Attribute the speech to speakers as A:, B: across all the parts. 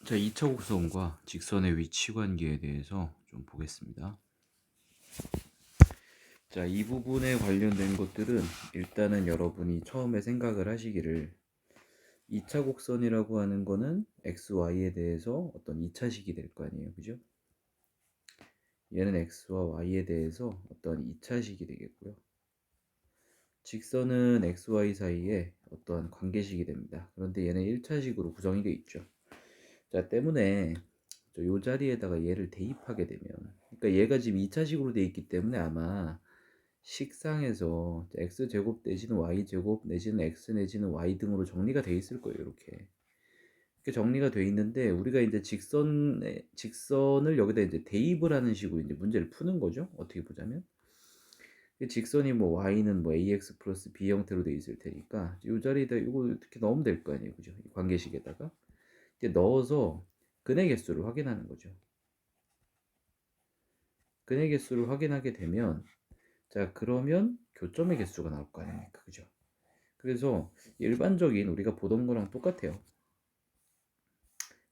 A: 자, 2차 곡선과 직선의 위치 관계에 대해서 좀 보겠습니다. 자, 이 부분에 관련된 것들은 일단은 여러분이 처음에 생각을 하시기를 2차 곡선이라고 하는 거는 XY에 대해서 어떤 2차식이 될 거 아니에요. 그죠? 얘는 X와 Y에 대해서 어떤 2차식이 되겠고요. 직선은 XY 사이에 어떠한 관계식이 됩니다. 그런데 얘는 1차식으로 구성이 되어 있죠. 자, 때문에 요 자리에다가 얘를 대입하게 되면, 그러니까 얘가 지금 2차식으로 되어 있기 때문에 아마 식상에서 x제곱 내지는 y제곱 내지는 x 내지는 y 등으로 정리가 되어 있을 거예요. 이렇게 정리가 되어 있는데, 우리가 이제 직선을 여기다 이제 대입을 하는 식으로 이제 문제를 푸는 거죠. 어떻게 보자면 직선이 뭐 y는 뭐 ax 플러스 b 형태로 되어 있을 테니까 이 자리에다 이거 이렇게 넣으면 될 거 아니에요. 그죠? 이 관계식에다가 이제 넣어서 근의 개수를 확인하는 거죠. 근의 개수를 확인하게 되면, 자, 그러면 교점의 개수가 나올 거 아닙니까? 그죠? 그래서 일반적인 우리가 보던 거랑 똑같아요.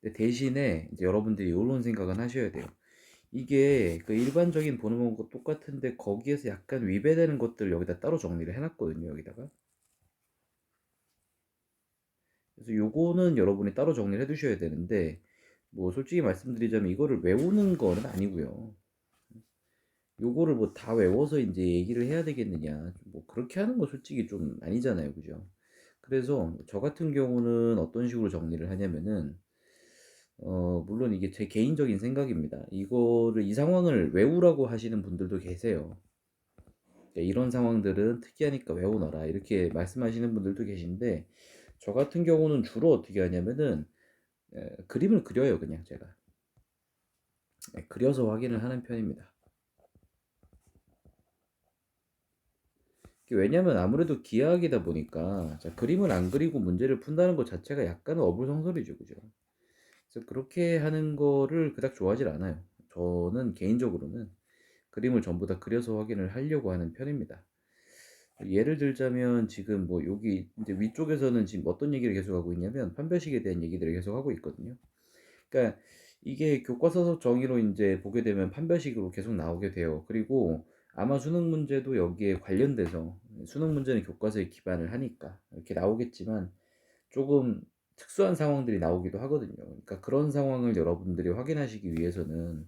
A: 근데 대신에 이제 여러분들이 이런 생각은 하셔야 돼요. 이게 그 일반적인 보는 거과 똑같은데 거기에서 약간 위배되는 것들을 여기다 따로 정리를 해놨거든요. 여기다가. 그래서 요거는 여러분이 따로 정리를 해두셔야 되는데, 뭐 솔직히 말씀드리자면 이거를 외우는 거는 아니고요. 요거를 뭐 다 외워서 이제 얘기를 해야 되겠느냐, 뭐 그렇게 하는 거 솔직히 좀 아니잖아요. 그죠? 그래서 저 같은 경우는 어떤 식으로 정리를 하냐면은, 물론 이게 제 개인적인 생각입니다. 이 상황을 외우라고 하시는 분들도 계세요. 그러니까 이런 상황들은 특이하니까 외우너라 이렇게 말씀하시는 분들도 계신데, 저 같은 경우는 주로 어떻게 하냐면은 그림을 그려요. 그냥 제가 그려서 확인을 하는 편입니다. 왜냐면 아무래도 기하학이다 보니까, 자, 그림을 안 그리고 문제를 푼다는 것 자체가 약간은 어불성설이죠. 그죠? 그래서 그렇게 하는 거를 그닥 좋아하질 않아요. 저는 개인적으로는 그림을 전부 다 그려서 확인을 하려고 하는 편입니다. 예를 들자면 지금 뭐 여기 이제 위쪽에서는 지금 어떤 얘기를 계속하고 있냐면 판별식에 대한 얘기들을 계속하고 있거든요. 그러니까 이게 교과서 정의로 이제 보게 되면 판별식으로 계속 나오게 돼요. 그리고 아마 수능 문제도 여기에 관련돼서, 수능 문제는 교과서에 기반을 하니까 이렇게 나오겠지만 조금 특수한 상황들이 나오기도 하거든요. 그러니까 그런 상황을 여러분들이 확인하시기 위해서는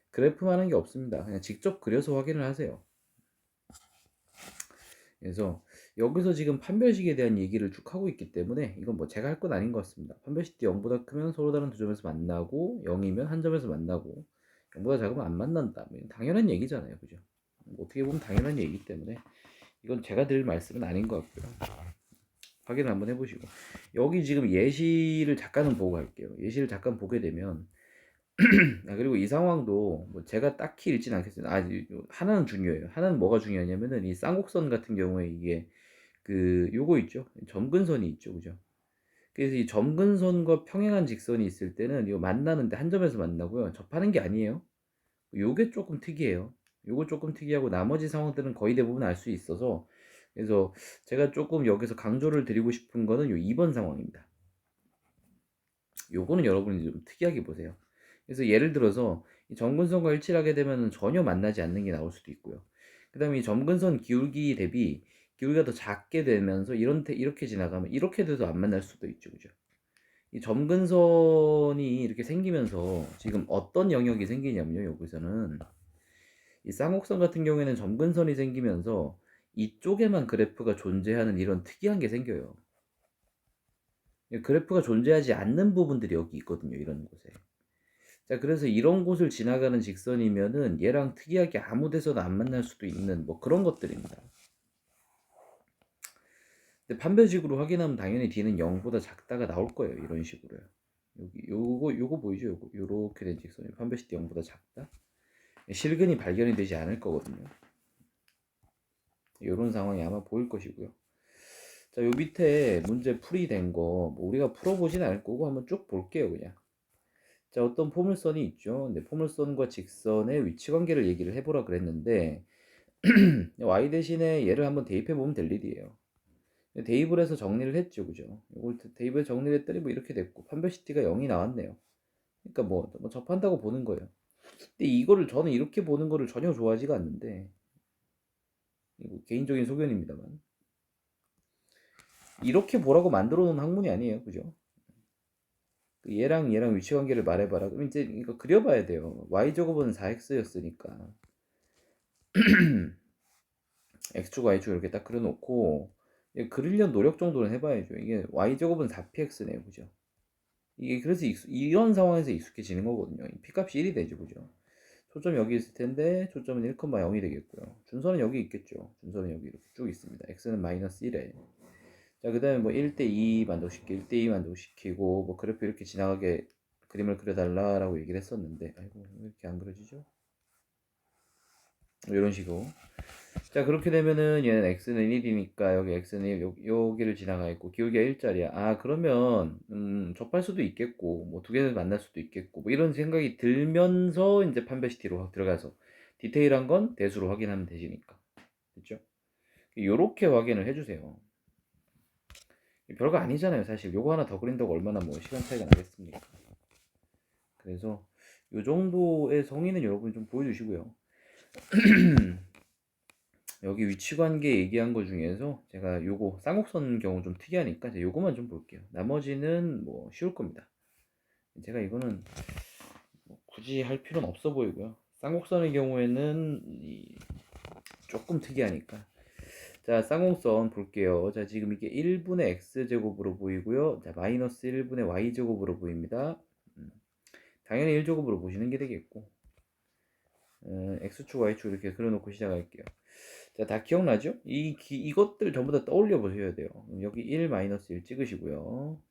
A: 그래프만 한 게 없습니다. 그냥 직접 그려서 확인을 하세요. 그래서 여기서 지금 판별식에 대한 얘기를 쭉 하고 있기 때문에 이건 뭐 제가 할 건 아닌 것 같습니다. 판별식이 0보다 크면 서로 다른 두 점에서 만나고 0이면 한 점에서 만나고 0보다 작으면 안 만난다. 뭐 이건 당연한 얘기잖아요. 그죠? 뭐 어떻게 보면 당연한 얘기이기 때문에 이건 제가 드릴 말씀은 아닌 것 같고요. 확인을 한번 해보시고, 여기 지금 예시를 잠깐은 보고 갈게요. 예시를 잠깐 보게 되면 그리고 이 상황도 뭐 제가 딱히 읽진 않겠습니다. 하나는 중요해요. 하나는 뭐가 중요하냐면은 이 쌍곡선 같은 경우에 이게 요거 있죠. 점근선이 있죠. 그죠? 그래서 이 점근선과 평행한 직선이 있을 때는 이거 만나는데 한 점에서 만나고요. 접하는 게 아니에요. 요게 조금 특이해요. 요거 조금 특이하고 나머지 상황들은 거의 대부분 알 수 있어서, 그래서 제가 조금 여기서 강조를 드리고 싶은 거는 요 2번 상황입니다. 요거는 여러분이 좀 특이하게 보세요. 그래서 예를 들어서 이 점근선과 일치하게 되면 전혀 만나지 않는 게 나올 수도 있고요. 그 다음에 이 점근선 기울기 대비 기울기가 더 작게 되면서 이렇게 지나가면 이렇게 돼도 안 만날 수도 있죠. 그죠? 이 점근선이 이렇게 생기면서 지금 어떤 영역이 생기냐면요. 여기서는 이 쌍곡선 같은 경우에는 점근선이 생기면서 이쪽에만 그래프가 존재하는 이런 특이한 게 생겨요. 그래프가 존재하지 않는 부분들이 여기 있거든요. 이런 곳에. 자, 그래서 이런 곳을 지나가는 직선이면은 얘랑 특이하게 아무 데서나 안 만날 수도 있는 뭐 그런 것들입니다. 근데 판별식으로 확인하면 당연히 D는 0보다 작다가 나올 거예요. 이런 식으로요. 여기 요거 보이죠? 요렇게 된 직선이 판별식 D 0보다 작다. 실근이 발견이 되지 않을 거거든요. 이런 상황이 아마 보일 것이고요. 자, 요 밑에 문제 풀이된 거 뭐 우리가 풀어보진 않을 거고 한번 쭉 볼게요. 그냥. 자, 어떤 포물선이 있죠. 근데 포물선과 직선의 위치 관계를 얘기를 해보라 그랬는데 y 대신에 얘를 한번 대입해 보면 될 일이에요. 대입을 해서 정리를 했죠. 그죠? 이걸 대입을 정리를 했더니 뭐 이렇게 됐고 판별식 D가 0이 나왔네요. 그러니까 뭐 접한다고 보는 거예요. 근데 이거를 저는 이렇게 보는 거를 전혀 좋아하지가 않는데, 이거 개인적인 소견입니다만, 이렇게 보라고 만들어 놓은 학문이 아니에요. 그죠? 그 얘랑 위치 관계를 말해봐라. 그럼 이제 이거 그려봐야 돼요. y-제곱은 4x였으니까 x축 y축 이렇게 딱 그려놓고, 그리려는 노력 정도는 해봐야죠. 이게 y제곱은 4px네요. 그죠? 이게 그래서 이런 상황에서 익숙해지는 거거든요. p값이 1이 되죠. 그죠? 초점이 여기 있을 텐데 초점은 1,0이 되겠고요. 준선은 여기 있겠죠. 준선은 여기 이렇게 쭉 있습니다. x는 마이너스 1에. 자, 그 다음에 뭐 1대2 만족시키고 1대2 만족시키고 뭐 그래프 이렇게 지나가게 그림을 그려달라라고 얘기를 했었는데, 아이고 왜 이렇게 안 그려지죠? 이런 식으로. 자, 그렇게 되면은 얘는 x는 1이니까 여기 x는 1, 여기를 지나가 있고 기울기가 1짜리야. 아, 그러면 접할 수도 있겠고 뭐 두 개를 만날 수도 있겠고 뭐 이런 생각이 들면서 이제 판별시티로 확 들어가서 디테일한 건 대수로 확인하면 되시니까. 그렇죠? 요렇게 확인을 해주세요. 별거 아니잖아요. 사실 요거 하나 더 그린다고 얼마나 뭐 시간 차이가 나겠습니까? 그래서 요 정도의 성의는 여러분 좀 보여주시고요. 여기 위치관계 얘기한 거 중에서 제가 요거 쌍곡선 경우 좀 특이하니까 제가 요거만 좀 볼게요. 나머지는 뭐 쉬울 겁니다. 제가 이거는 뭐 굳이 할 필요는 없어 보이고요. 쌍곡선의 경우에는 조금 특이하니까. 자, 쌍곡선 볼게요. 자, 지금 이게 1분의 x제곱으로 보이고요. 자, 마이너스 1분의 y제곱으로 보입니다. 당연히 1제곱으로 보시는 게 되겠고, x축 y축 이렇게 그려놓고 시작할게요. 자, 다 기억나죠? 이것들 전부 다 떠올려 보셔야 돼요. 여기 1 마이너스 1 찍으시고요.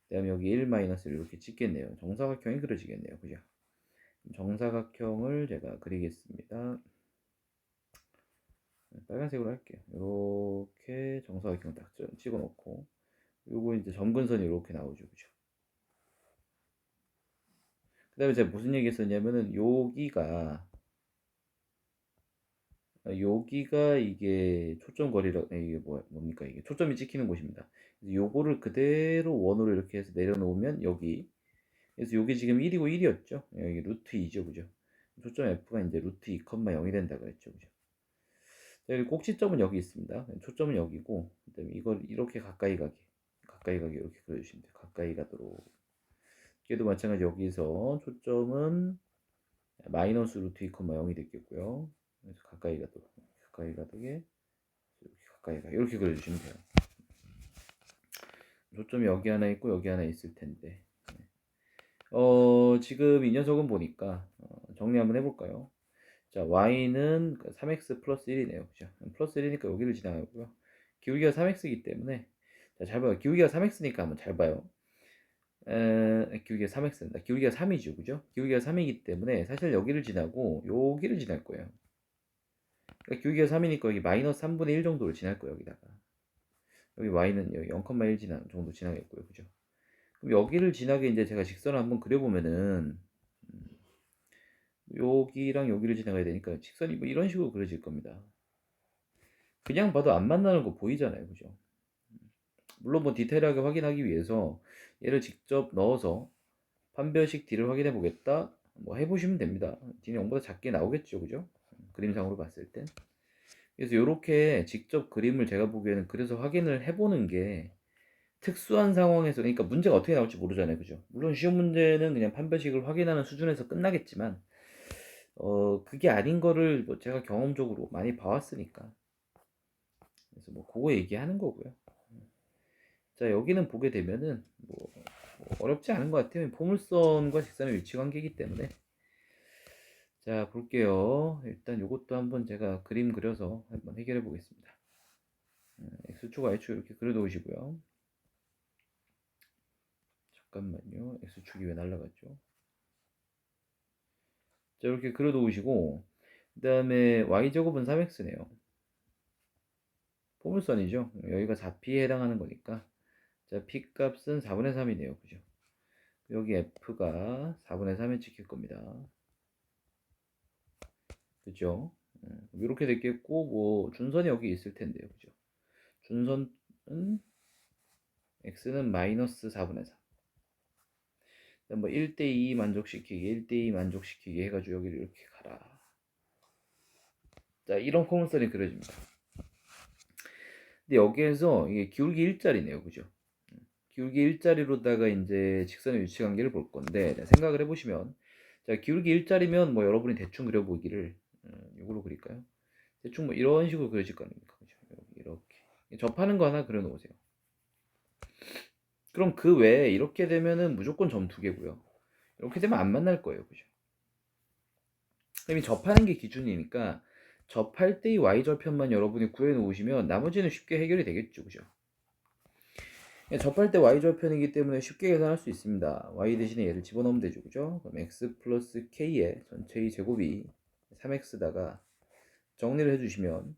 A: 그 다음에 여기 1 마이너스 1 이렇게 찍겠네요. 정사각형이 그려지겠네요. 그죠? 정사각형을 제가 그리겠습니다. 빨간색으로 할게요. 이렇게 정사각형 딱 찍어 놓고, 요거 이제 점근선이 이렇게 나오죠. 그죠? 그 다음에 제가 무슨 얘기 했었냐면은, 여기가 이게 초점거리라, 이게 뭡니까? 이게 초점이 찍히는 곳입니다. 그래서 요거를 그대로 원으로 이렇게 해서 내려놓으면 여기. 그래서 요게 지금 1이고 1이었죠? 여기 루트 2죠. 그죠? 초점 F가 이제 루트 2,0이 된다 그랬죠. 그죠? 자, 여기 꼭지점은 여기 있습니다. 초점은 여기고, 그다음에 이걸 이렇게 가까이 가게 이렇게 그려주시면 돼요. 가까이 가도록. 얘도 마찬가지 여기서 초점은 마이너스 루트 2,0이 됐겠고요. 그래서 가까이 가게, 이렇게 가까이 가 이렇게 그려주시면 돼요. 초점이 여기 하나 있고 여기 하나 있을 텐데, 지금 이 녀석은 보니까 정리 한번 해볼까요? 자, y는 3x 플러스 1이네요. 그죠? 플러스 1이니까 여기를 지나가고요. 기울기가 3x이기 때문에, 자, 잘 봐요. 기울기가 3x니까 한번 잘 봐요. 기울기가 3x입니다. 기울기가 3이죠. 그죠? 기울기가 3이기 때문에 사실 여기를 지나고 여기를 지날 거예요. 그러니까 기울기가 3이니까 여기 마이너스 3분의 1 정도를 지날 거예요. 여기다가. 여기 y는 여기 0,1 정도 지나겠고요. 그죠? 그럼 여기를 지나게 이제 제가 직선을 한번 그려보면은, 여기랑 여기를 지나가야 되니까 직선이 뭐 이런 식으로 그려질 겁니다. 그냥 봐도 안 만나는 거 보이잖아요. 그죠? 물론 뭐 디테일하게 확인하기 위해서 얘를 직접 넣어서 판별식 D를 확인해 보겠다, 뭐 해보시면 됩니다. D는 0보다 작게 나오겠죠. 그죠? 그림상으로 봤을 때. 그래서 이렇게 직접 그림을 제가 보기에는 그래서 확인을 해보는 게, 특수한 상황에서, 그러니까 문제가 어떻게 나올지 모르잖아요. 그죠? 물론 시험 문제는 그냥 판별식을 확인하는 수준에서 끝나겠지만, 그게 아닌 거를 뭐 제가 경험적으로 많이 봐왔으니까. 그래서 뭐 그거 얘기하는 거고요. 자, 여기는 보게 되면은 뭐 어렵지 않은 것 같아요. 포물선과 직선의 위치 관계이기 때문에. 자, 볼게요. 일단 이것도 한번 제가 그림 그려서 한번 해결해 보겠습니다. x축 y축 이렇게 그려 놓으시고요. 잠깐만요. x축이 왜 날라갔죠? 자, 이렇게 그려 놓으시고, 그 다음에 y제곱은 3x네요. 포물선이죠. 여기가 4p에 해당하는 거니까. 자, p 값은 4분의 3이네요. 그죠? 여기 f가 4분의 3에 찍힐 겁니다. 그죠? 이렇게 됐겠고, 뭐 준선이 여기 있을 텐데요. 그죠? 준선은 x는 마이너스 4분의 3. 뭐 1대2 만족시키기, 1대2 만족시키기 해가지고 여기를 이렇게 가라. 자, 이런 포물선이 그려집니다. 근데 여기에서 이게 기울기 1짜리네요. 그죠? 기울기 1짜리로다가 이제 직선의 위치 관계를 볼 건데, 생각을 해보시면, 자, 기울기 1짜리면 뭐 여러분이 대충 그려보기를, 이걸로 그릴까요? 대충 뭐 이런 식으로 그려질 거 아닙니까? 그죠? 이렇게. 접하는 거 하나 그려 놓으세요. 그럼 그 외에 이렇게 되면은 무조건 점 2개고요. 이렇게 되면 안 만날 거예요. 그죠? 그럼 이 접하는 게 기준이니까 접할 때의 y절편만 여러분이 구해 놓으시면 나머지는 쉽게 해결이 되겠죠. 그죠? 접할 때 y절편이기 때문에 쉽게 계산할 수 있습니다. y 대신에 얘를 집어넣으면 되죠. 그죠? 그럼 x 플러스 k의 전체의 제곱이 3x다가 정리를 해주시면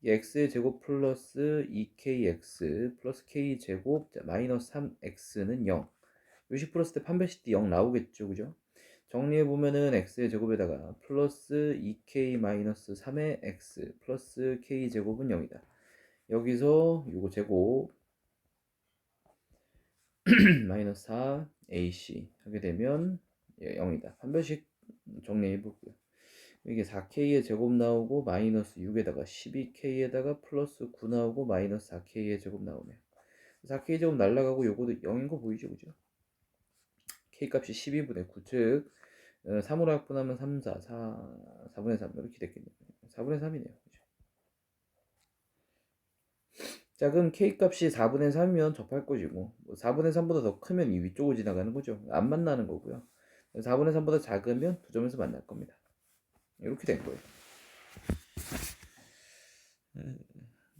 A: x의 제곱 플러스 2kx 플러스 k 제곱 마이너스 3x는 0. 요식 풀었을 때 판별식 때 0 나오겠죠. 그죠? 정리해보면은 x의 제곱에다가 플러스 2k 마이너스 3의 x 플러스 k 제곱은 0이다. 여기서 요거 제곱 마이너스 4 ac 하게 되면 0이다. 판별식 정리해볼게요. 이게 4k의 제곱 나오고 마이너스 6에다가 12k에다가 플러스 9 나오고 마이너스 4k의 제곱 나오네요. 4k 제곱 날라가고 요거도 0인 거 보이죠? 그죠? k 값이 12분의 9, 즉 3으로 약분하면 3, 4, 4분의 3 이렇게 됐겠네요. 4분의 3이네요. 그죠? 자, 그럼 k 값이 4분의 3이면 접할 것이고 4분의 3보다 더 크면 이 위쪽을 지나가는 거죠. 안 만나는 거고요. 4분의 3보다 작으면 두 점에서 만날 겁니다. 이렇게 된 거예요.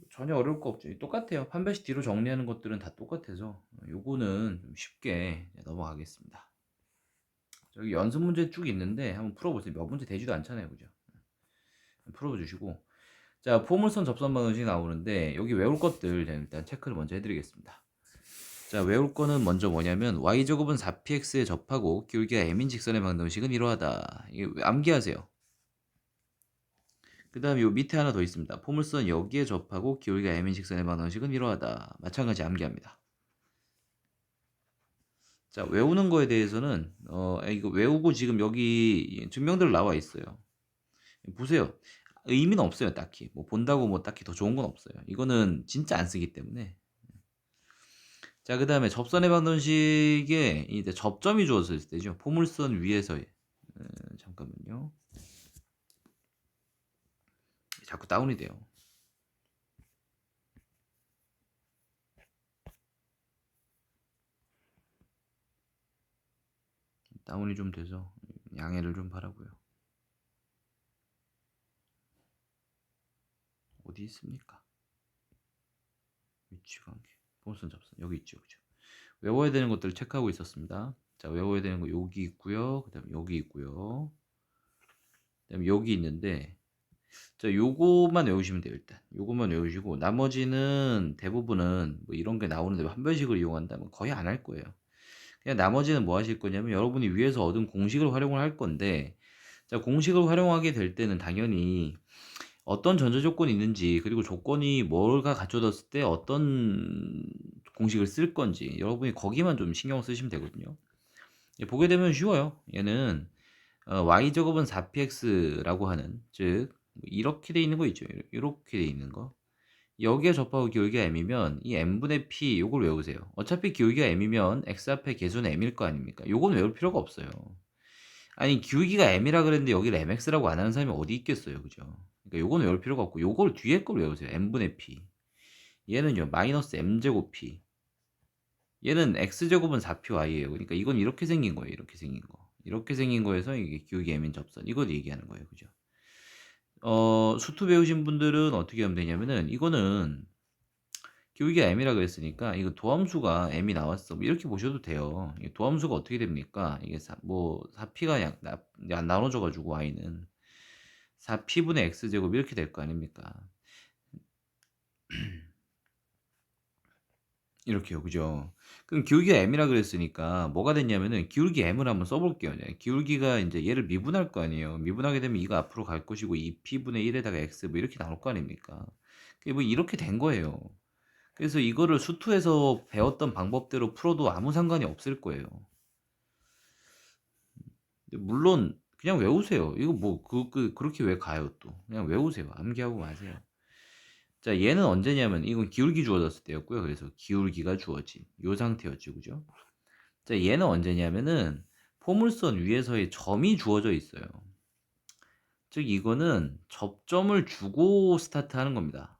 A: 전혀 어려울 거 없죠. 똑같아요. 판별식 뒤로 정리하는 것들은 다 똑같아서 요거는 좀 쉽게 넘어가겠습니다. 여기 연습 문제 쭉 있는데 한번 풀어보세요. 몇 문제 되지도 않잖아요. 그죠? 풀어주시고 자, 포물선 접선 방정식이 나오는데 여기 외울 것들 일단 체크를 먼저 해드리겠습니다. 자, 외울 거는 먼저 뭐냐면 y제곱은 4px에 접하고 기울기가 m인 직선의 방정식은 이러하다. 이게 암기하세요. 그 다음에 요 밑에 하나 더 있습니다. 포물선 여기에 접하고 기울기가 m인 직선의 방정식은 이러하다. 마찬가지 암기합니다. 자, 외우는 거에 대해서는 이거 외우고 지금 여기 증명들 나와 있어요. 보세요. 의미는 없어요, 딱히. 뭐 본다고 뭐 딱히 더 좋은 건 없어요. 이거는 진짜 안 쓰기 때문에. 자, 그 다음에 접선의 방정식에 이제 접점이 주어졌을 때죠. 포물선 위에서 잠깐만요. 자꾸 다운이 돼요. 다운이 좀 돼서 양해를 좀 바라고요. 어디 있습니까? 위치 관계. 포물선 접선 여기 있죠, 그죠? 외워야 되는 것들을 체크하고 있었습니다. 자, 외워야 되는 거 여기 있고요. 그다음에 여기 있고요. 그다음에 여기 있는데 자, 요거만 외우시면 돼요. 일단 요거만 외우시고 나머지는 대부분은 뭐 이런 게 나오는데 판별식을 이용한다면 거의 안 할 거예요. 그냥 나머지는 뭐 하실 거냐면 여러분이 위에서 얻은 공식을 활용을 할 건데 자, 공식을 활용하게 될 때는 당연히 어떤 전제 조건이 있는지 그리고 조건이 뭘가 갖춰졌을 때 어떤 공식을 쓸 건지 여러분이 거기만 좀 신경 쓰시면 되거든요. 보게 되면 쉬워요. 얘는 y제곱은 4px라고 하는 즉 이렇게 돼 있는 거 있죠. 이렇게 돼 있는 거. 여기에 접하고 기울기가 m이면 이 m분의 p 요걸 외우세요. 어차피 기울기가 m이면 x 앞에 계수는 m일 거 아닙니까? 요건 외울 필요가 없어요. 아니 기울기가 m이라 그랬는데 여기를 mx라고 안 하는 사람이 어디 있겠어요. 그죠? 그러니까 요건 외울 필요가 없고 요걸 뒤에 걸 외우세요. m분의 p. 얘는요. 마이너스 m제곱 p. 얘는 x제곱은 4py예요. 그러니까 이건 이렇게 생긴 거예요. 이렇게 생긴 거. 이렇게 생긴 거에서 이게 기울기 m인 접선. 이거 얘기하는 거예요. 그죠? 수투 배우신 분들은 어떻게 하면 되냐면은 이거는 기울기가 m이라 그랬으니까 이거 도함수가 m이 나왔어. 뭐 이렇게 보셔도 돼요. 이 도함수가 어떻게 됩니까? 이게 4p가 나눠져 가지고 y는 4p분의 x제곱 이렇게 될 거 아닙니까? 이렇게요. 그죠? 그럼 기울기가 m이라 그랬으니까 뭐가 됐냐면은 기울기 m을 한번 써 볼게요. 기울기가 이제 얘를 미분할 거 아니에요. 미분하게 되면 이거 앞으로 갈 것이고 2p분의 1에다가 x 뭐 이렇게 나올 거 아닙니까? 그게 뭐 이렇게 된 거예요. 그래서 이거를 수투에서 배웠던 방법대로 풀어도 아무 상관이 없을 거예요. 물론 그냥 외우세요. 이거 뭐 그렇게 왜 가요 또. 그냥 외우세요. 암기하고 마세요. 자, 얘는 언제냐면 이건 기울기 주어졌을 때였고요. 그래서 기울기가 주어진 요 상태였죠. 그죠? 자, 얘는 언제냐면은 포물선 위에서의 점이 주어져 있어요. 즉 이거는 접점을 주고 스타트하는 겁니다.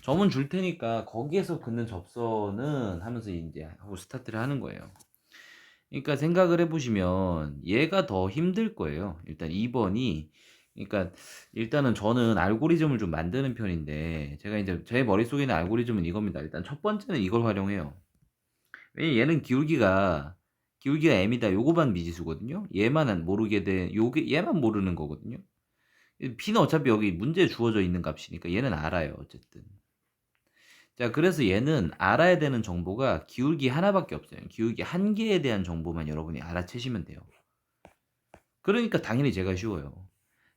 A: 점은 줄 테니까 거기에서 긋는 접선은 하면서 이제 하고 스타트를 하는 거예요. 그러니까 생각을 해보시면 얘가 더 힘들 거예요. 일단 2번이 그러니까 일단은 저는 알고리즘을 좀 만드는 편인데 제가 이제 제 머릿속에 있는 알고리즘은 이겁니다. 일단 첫 번째는 이걸 활용해요. 왜냐면 얘는 기울기가 m이다. 요거만 미지수거든요. 얘만 모르게 돼. 요게 얘만 모르는 거거든요. p는 어차피 여기 문제에 주어져 있는 값이니까 얘는 알아요. 어쨌든. 자, 그래서 얘는 알아야 되는 정보가 기울기 하나밖에 없어요. 기울기 한 개에 대한 정보만 여러분이 알아채시면 돼요. 그러니까 당연히 제가 쉬워요.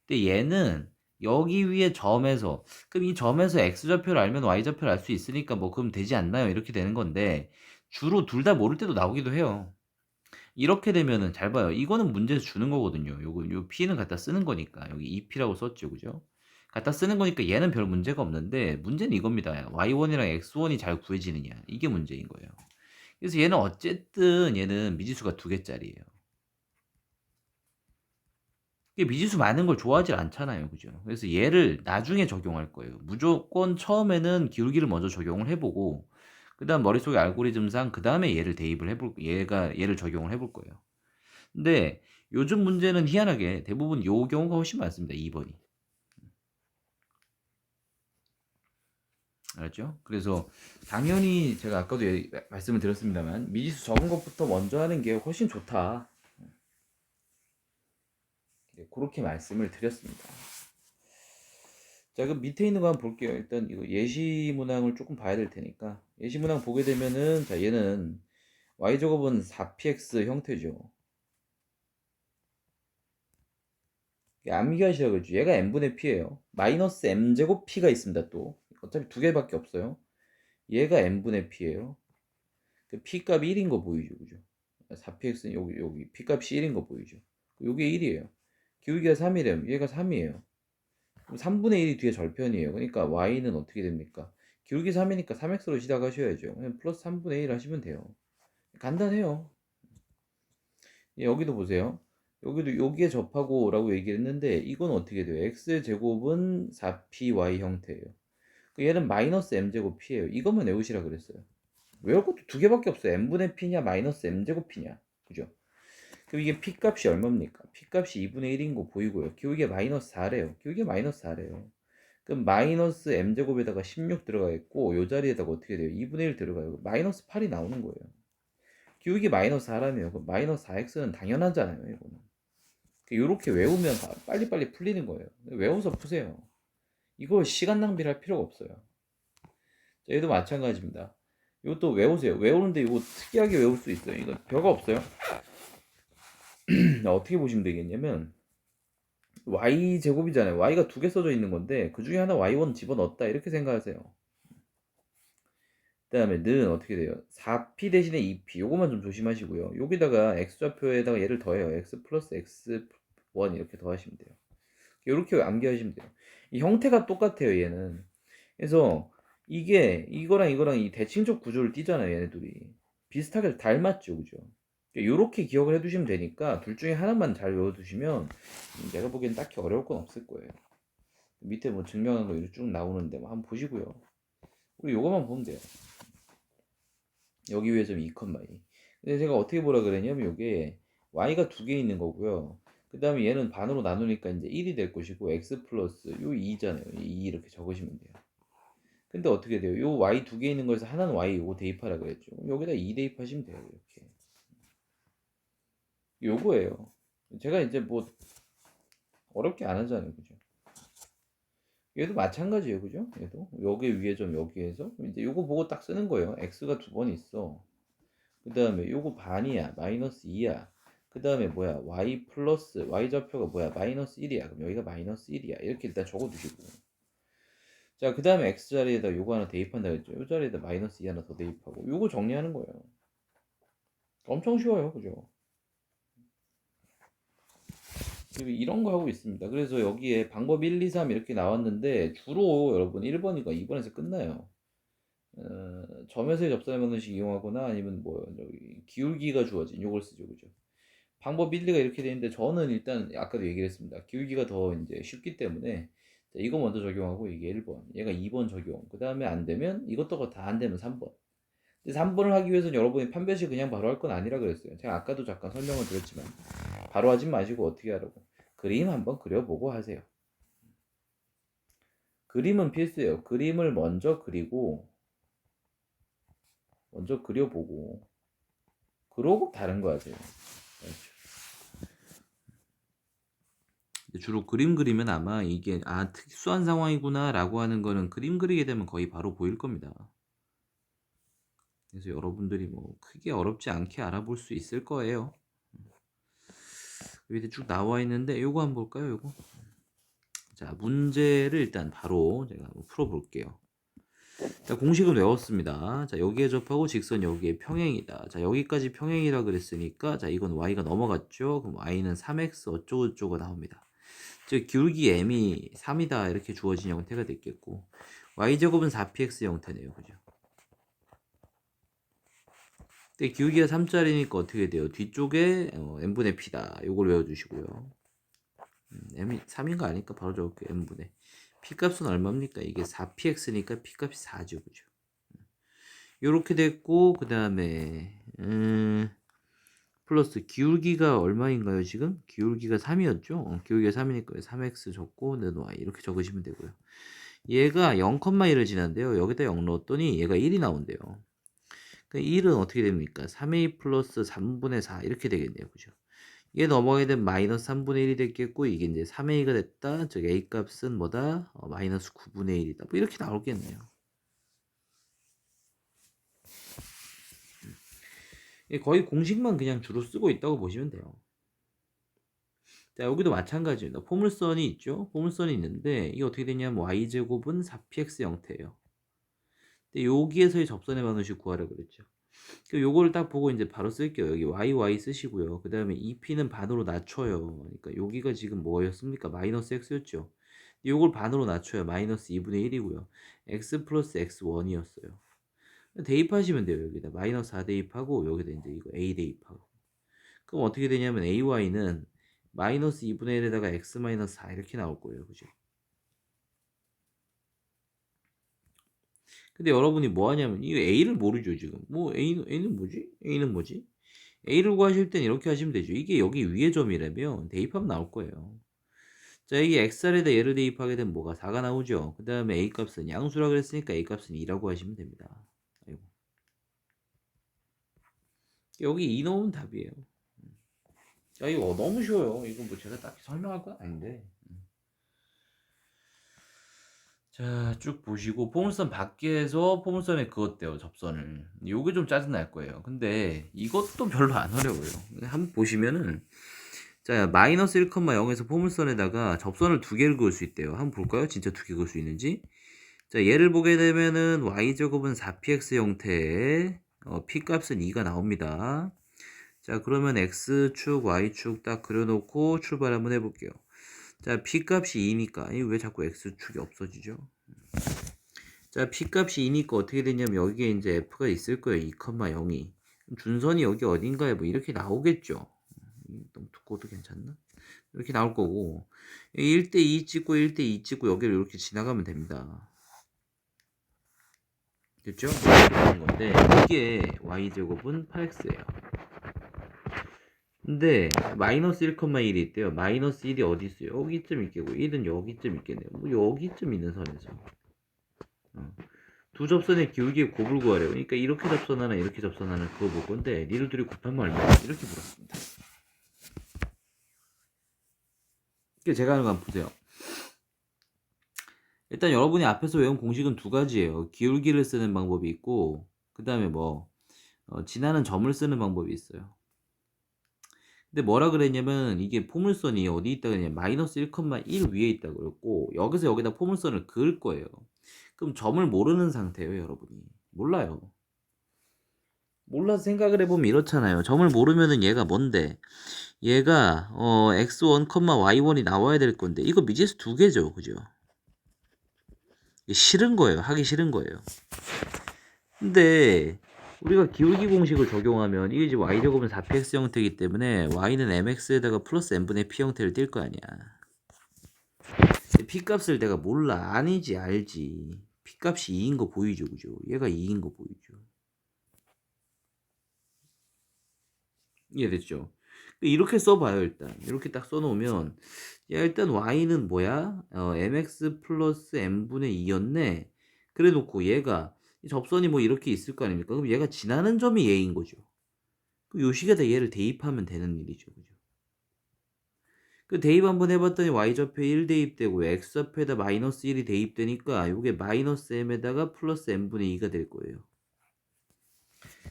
A: 근데 얘는 여기 위에 점에서 그럼 이 점에서 x좌표를 알면 y좌표를 알 수 있으니까 뭐 그럼 되지 않나요? 이렇게 되는 건데 주로 둘 다 모를 때도 나오기도 해요. 이렇게 되면은 잘 봐요. 이거는 문제에서 주는 거거든요. 요 p는 갖다 쓰는 거니까 여기 2p라고 썼죠, 그죠? 갖다 쓰는 거니까 얘는 별 문제가 없는데 문제는 이겁니다. y1이랑 x1이 잘 구해지느냐 이게 문제인 거예요. 그래서 얘는 어쨌든 얘는 미지수가 두 개짜리예요. 이게 미지수 많은 걸 좋아하지 않잖아요, 그죠? 그래서 얘를 나중에 적용할 거예요. 무조건 처음에는 기울기를 먼저 적용을 해보고 그다음 머릿속에 알고리즘상 그 다음에 얘를 대입을 해볼 얘를 적용을 해볼 거예요. 근데 요즘 문제는 희한하게 대부분 요 경우가 훨씬 많습니다. 2번이. 알았죠? 그래서 당연히 제가 아까도 말씀을 드렸습니다만 미지수 적은 것부터 먼저 하는 게 훨씬 좋다. 네, 그렇게 말씀을 드렸습니다. 자, 그럼 밑에 있는 거 한번 볼게요. 일단 이거 예시 문항을 조금 봐야 될 테니까 예시 문항 보게 되면은 자, 얘는 y제곱은 4px 형태죠. 암기하시라고 그랬죠. 얘가 n분의 p예요. 마이너스 m제곱 p가 있습니다. 또 어차피 두 개밖에 없어요. 얘가 n분의 p예요. 그 p 값이 1인 거 보이죠, 그죠? 4px는 여기 p 값이 1인 거 보이죠? 요게 1이에요. 기울기가 3이래요. 얘가 3이에요. 3분의 1이 뒤에 절편이에요. 그러니까 y는 어떻게 됩니까? 기울기 3이니까 3x로 시작하셔야죠. 그냥 플러스 3분의 1 하시면 돼요. 간단해요. 여기도 보세요. 여기도 여기에 접하고 라고 얘기를 했는데 이건 어떻게 돼요? x제곱은 4py 형태예요. 얘는 마이너스 m제곱 p예요. 이것만 외우시라 그랬어요. 외울 것도 두 개밖에 없어요. m분의 p냐 마이너스 m제곱 p냐. 그죠? 그럼 이게 p 값이 얼마입니까? p 값이 2분의 1인 거 보이고요. 기울기가 마이너스 4래요. 기울기가 마이너스 4래요. 그럼 마이너스 m제곱에다가 16 들어가 있고 요 자리에다가 어떻게 돼요? 2분의 1 들어가요. 마이너스 8이 나오는 거예요. 기울기 마이너스 4라며요. 그럼 마이너스 4x는 당연하잖아요. 이거는. 이렇게 외우면 빨리빨리 풀리는 거예요. 외워서 푸세요. 이거 시간 낭비를 할 필요가 없어요. 자, 얘도 마찬가지입니다. 이것도 외우세요. 외우는데 이거 특이하게 외울 수 있어요. 이거 별거 없어요. 어떻게 보시면 되겠냐면 y 제곱이잖아요. y가 두 개 써져 있는 건데 그 중에 하나 y1 집어넣었다 이렇게 생각하세요. 그 다음에 는 어떻게 돼요? 4p 대신에 2p 요거만 좀 조심하시고요. 여기다가 x좌표에다가 얘를 더해요. x 플러스 x1 이렇게 더하시면 돼요. 이렇게 암기하시면 돼요. 이 형태가 똑같아요. 얘는. 그래서 이거랑 이거랑 이 대칭적 구조를 띠잖아요. 얘네 둘이. 비슷하게 닮았죠. 그죠? 이렇게 기억을 해두시면 되니까 둘 중에 하나만 잘 외워두시면 내가 보기엔 딱히 어려울 건 없을 거예요. 밑에 뭐 증명한 거 이렇게 쭉 나오는데 뭐 한번 보시고요. 우리 요거만 보면 돼요. 여기 위에 좀 2, 2. 근데 제가 어떻게 보라 그랬냐면 요게 y가 두 개 있는 거고요. 그 다음에 얘는 반으로 나누니까 이제 1이 될 것이고 x 플러스 요 2잖아요. 2 이렇게 적으시면 돼요. 근데 어떻게 돼요? 요 y 두 개 있는 거에서 하나는 y 요거 대입하라 그랬죠. 여기다 2 대입하시면 돼요. 이렇게. 요거예요. 제가 이제 뭐 어렵게 안 하잖아요. 그죠? 얘도 마찬가지예요. 그죠? 얘도 여기 위에 점 여기에서 이제 요거 보고 딱 쓰는 거예요. x가 두 번 있어. 그 다음에 요거 반이야. 마이너스 2야. 그 다음에 뭐야? y 플러스 y 좌표가 뭐야? 마이너스 1이야. 그럼 여기가 마이너스 1이야. 이렇게 일단 적어두시고. 자, 그 다음에 x 자리에다 요거 하나 대입한다 했죠. 요 자리에다 마이너스 2 하나 더 대입하고 요거 정리하는 거예요. 엄청 쉬워요. 그죠? 이런 거 하고 있습니다. 그래서 여기에 방법 1, 2, 3 이렇게 나왔는데 주로 여러분 1번이가 2번에서 끝나요. 점에서의 접선의 방정식 이용하거나 아니면 뭐 여기 기울기가 주어진 요걸 쓰죠, 그죠? 방법 1, 2가 이렇게 되는데 저는 일단 아까도 얘기를 했습니다. 기울기가 더 이제 쉽기 때문에 자, 이거 먼저 적용하고 이게 1번, 얘가 2번 적용. 그 다음에 안 되면 이것도 다 안 되면 3번. 근데 3번을 하기 위해서는 여러분이 판별식 그냥 바로 할 건 아니라 그랬어요. 제가 아까도 잠깐 설명을 드렸지만 바로 하지 마시고 어떻게 하라고 그림 한번 그려보고 하세요. 그림은 필수예요. 그림을 먼저 그려보고 그러고 다른 거 하세요. 주로 그림 그리면 아마 이게 특수한 상황이구나 라고 하는 거는 그림 그리게 되면 거의 바로 보일 겁니다. 그래서 여러분들이 뭐 크게 어렵지 않게 알아볼 수 있을 거예요. 여기 쭉 나와 있는데 요거 한번 볼까요? 요거. 자, 문제를 일단 바로 제가 한번 풀어볼게요. 자, 공식은 외웠습니다. 자, 여기에 접하고 직선 여기에 평행이다. 자, 여기까지 평행이라 그랬으니까 자, 이건 y가 넘어갔죠. 그럼 y는 3x 어쩌고저쩌고 나옵니다. 즉 기울기 m이 3이다 이렇게 주어진 형태가 됐겠고 y제곱은 4px 형태네요. 그죠? 근데 기울기가 3짜리니까 어떻게 돼요? 뒤쪽에 n분의 p다. 요걸 외워주시고요. m이 3인가 아니까 바로 적을게요. n분의 p값은 얼마입니까? 이게 4px니까 p값이 4죠. 그죠? 요렇게 됐고 그 다음에 플러스 기울기가 얼마인가요 지금? 기울기가 3이었죠? 기울기가 3이니까 3x 적고 는 y 이렇게 적으시면 되고요. 얘가 0,1을 지난데요. 여기다 0 넣었더니 얘가 1이 나온대요. 그 1은 어떻게 됩니까? 3a 플러스 3분의 4 이렇게 되겠네요. 그죠? 얘 넘어가게 되면 마이너스 3분의 1이 됐겠고 이게 이제 3a가 됐다. 즉 a 값은 뭐다? 마이너스 9분의 1이다. 뭐 이렇게 나오겠네요. 거의 공식만 그냥 주로 쓰고 있다고 보시면 돼요. 자, 여기도 마찬가지입니다. 포물선이 있죠? 포물선이 있는데 이게 어떻게 되냐면 y제곱은 4px 형태예요. 근데 여기에서의 접선의 방정식 구하라 그랬죠. 요거를 딱 보고 이제 바로 쓸게요. 여기 y 쓰시고요. 그 다음에 2p는 반으로 낮춰요. 그러니까 여기가 지금 뭐였습니까? 마이너스 x였죠. 요걸 반으로 낮춰요. 마이너스 2분의 1이고요. x 플러스 x1이었어요. 대입하시면 돼요. 여기다 마이너스 4 대입하고 여기다 이제 이거 a 대입하고. 그럼 어떻게 되냐면 ay는 마이너스 2분의 1에다가 x 마이너스 4 이렇게 나올 거예요. 그죠? 근데 여러분이 뭐 하냐면 이 a를 모르죠, 지금. 뭐 a는 뭐지? a는 뭐지? a를 구하실 땐 이렇게 하시면 되죠. 이게 여기 위의 점이라면 대입하면 나올 거예요. 자, 이게 xr에다 얘를 대입하게 되면 뭐가 4가 나오죠. 그 다음에 a 값은 양수라 그랬으니까 a 값은 2라고 하시면 됩니다. 아이고. 여기 2 넣으면 답이에요. 야, 이거 너무 쉬워요. 이거 뭐 제가 딱히 설명할 건 아닌데. 자, 쭉 보시고 포물선 밖에서 포물선에 그었대요. 접선을. 요게 좀 짜증날 거예요. 근데 이것도 별로 안 어려워요. 한번 보시면은 자, 마이너스 1,0에서 포물선에다가 접선을 두 개를 그을 수 있대요. 한번 볼까요? 진짜 두 개 그을 수 있는지. 자, 얘를 보게 되면은 y제곱은 4px 형태의 p값은 2가 나옵니다. 자, 그러면 x축, y축 딱 그려놓고 출발 한번 해볼게요. 자, p값이 2니까 왜 자꾸 x축이 없어지죠? 자, p값이 2니까 어떻게 되냐면 여기에 이제 f가 있을 거예요. 2,0이. 준선이 여기 어딘가에 뭐 이렇게 나오겠죠. 너무 두꺼워도 괜찮나? 이렇게 나올 거고 1대2 찍고 1대2 찍고 여기를 이렇게 지나가면 됩니다. 됐죠? 이렇게 되는 건데 이게 y제곱은 8x예요. 근데 마이너스 1,1이 있대요. 마이너스 1이 어디 있어요? 여기쯤 있겠고 1은 여기쯤 있겠네요. 뭐 여기쯤 있는 선에서 두 접선의 기울기의 곱을 구하래요. 그러니까 이렇게 접선하나 이렇게 접선하나 그거 볼 건데 니들 둘이 곱하면 얼마야? 이렇게 물었습니다. 제가 하는 거 한번 보세요. 일단 여러분이 앞에서 외운 공식은 두 가지예요. 기울기를 쓰는 방법이 있고 그 다음에 뭐 지나는 점을 쓰는 방법이 있어요. 근데 뭐라 그랬냐면 이게 포물선이 어디 있다 그랬냐면 마이너스 1,1 위에 있다 그랬고 여기서 여기다 포물선을 그을 거예요. 그럼 점을 모르는 상태예요, 여러분이. 몰라요. 몰라서 생각을 해보면 이렇잖아요. 점을 모르면은 얘가 뭔데? 얘가 x1, y1이 나와야 될 건데 이거 미지수 두 개죠, 그죠? 이게 싫은 거예요. 하기 싫은 거예요. 근데 우리가 기울기 공식을 적용하면 이게 이제 y제곱은 4px 형태이기 때문에 y는 mx에다가 플러스 n분의 p 형태를 띌 거 아니야. p 값을 내가 몰라. 아니지, 알지. p 값이 2인 거 보이죠, 그죠? 얘가 2인 거 보이죠. 이해됐죠? 이렇게 써봐요. 일단 이렇게 딱 써놓으면 야, 일단 y는 뭐야? mx 플러스 n분의 2였네. 그래 놓고 얘가 이 접선이 뭐 이렇게 있을 거 아닙니까? 그럼 얘가 지나는 점이 얘인 거죠. 그 요식에다 얘를 대입하면 되는 일이죠, 그죠? 그 대입 한번 해봤더니 y좌표에 1 대입되고 x좌표에다 마이너스 1이 대입되니까 이게 마이너스 m에다가 플러스 n분의 2가 될 거예요.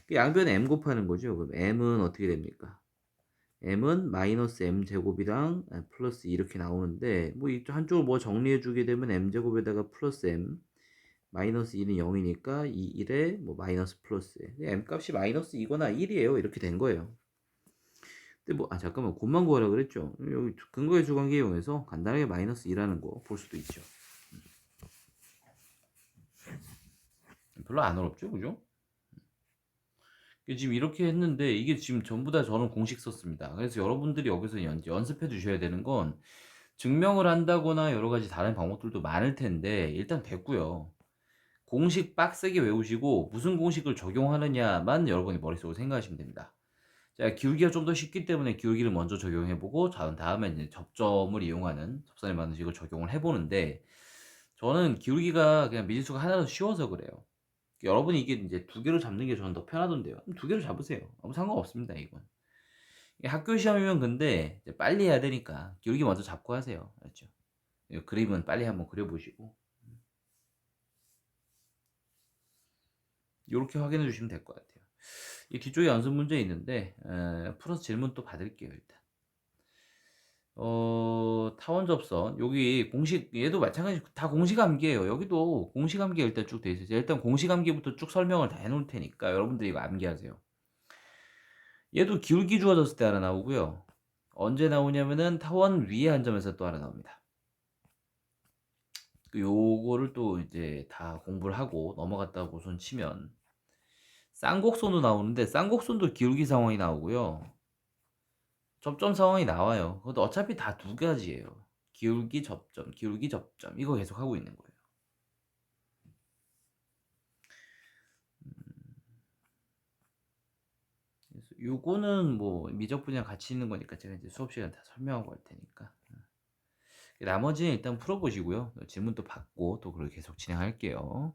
A: 그 양변에 m 곱하는 거죠. 그럼 m은 어떻게 됩니까? m은 마이너스 m제곱이랑 플러스 이렇게 나오는데 뭐 한쪽을 뭐 정리해 주게 되면 m제곱에다가 플러스 m 마이너스 2는 0이니까 이 1에 뭐 마이너스 플러스 m 값이 마이너스 2거나 1이에요. 이렇게 된 거예요. 근데 뭐 잠깐만 곱만 구하라 그랬죠. 여기 근거의 주관계 이용해서 간단하게 마이너스 2라는 거 볼 수도 있죠. 별로 안 어렵죠, 그죠? 지금 이렇게 했는데 이게 지금 전부 다 저는 공식 썼습니다. 그래서 여러분들이 여기서 연습해 주셔야 되는 건 증명을 한다거나 여러 가지 다른 방법들도 많을 텐데 일단 됐고요. 공식 빡세게 외우시고 무슨 공식을 적용하느냐만 여러분이 머릿속으로 생각하시면 됩니다. 자, 기울기가 좀 더 쉽기 때문에 기울기를 먼저 적용해보고 다음에 이제 접점을 이용하는 접선의 방식을 적용을 해보는데 저는 기울기가 그냥 미지수가 하나라도 쉬워서 그래요. 여러분이 이게 이제 두 개로 잡는 게 저는 더 편하던데요. 그럼 두 개로 잡으세요. 아무 상관없습니다, 이건. 학교 시험이면 근데 이제 빨리 해야 되니까 기울기 먼저 잡고 하세요. 그렇죠? 그림은 빨리 한번 그려보시고 이렇게 확인해 주시면 될 것 같아요. 이 뒤쪽에 연습 문제 있는데 풀어서 질문 또 받을게요. 일단 타원 접선 여기 공식 얘도 마찬가지 다 공식 암기예요. 여기도 공식 암기 일단 쭉 돼 있어요. 일단 공식 암기부터 쭉 설명을 다 해놓을 테니까 여러분들이 이거 암기하세요. 얘도 기울기 주어졌을 때 하나 나오고요. 언제 나오냐면은 타원 위에 한 점에서 또 하나 나옵니다. 요거를 또 이제 다 공부를 하고 넘어갔다고 손 치면 쌍곡선도 나오는데 쌍곡선도 기울기 상황이 나오고요. 접점 상황이 나와요. 그것도 어차피 다 두 가지예요. 기울기 접점, 기울기 접점 이거 계속 하고 있는 거예요. 그래서 요거는 뭐 미적 분야 같이 있는 거니까 제가 이제 수업 시간 다 설명하고 할 테니까 나머지는 일단 풀어보시고요. 질문 또 받고 또 그걸 계속 진행할게요.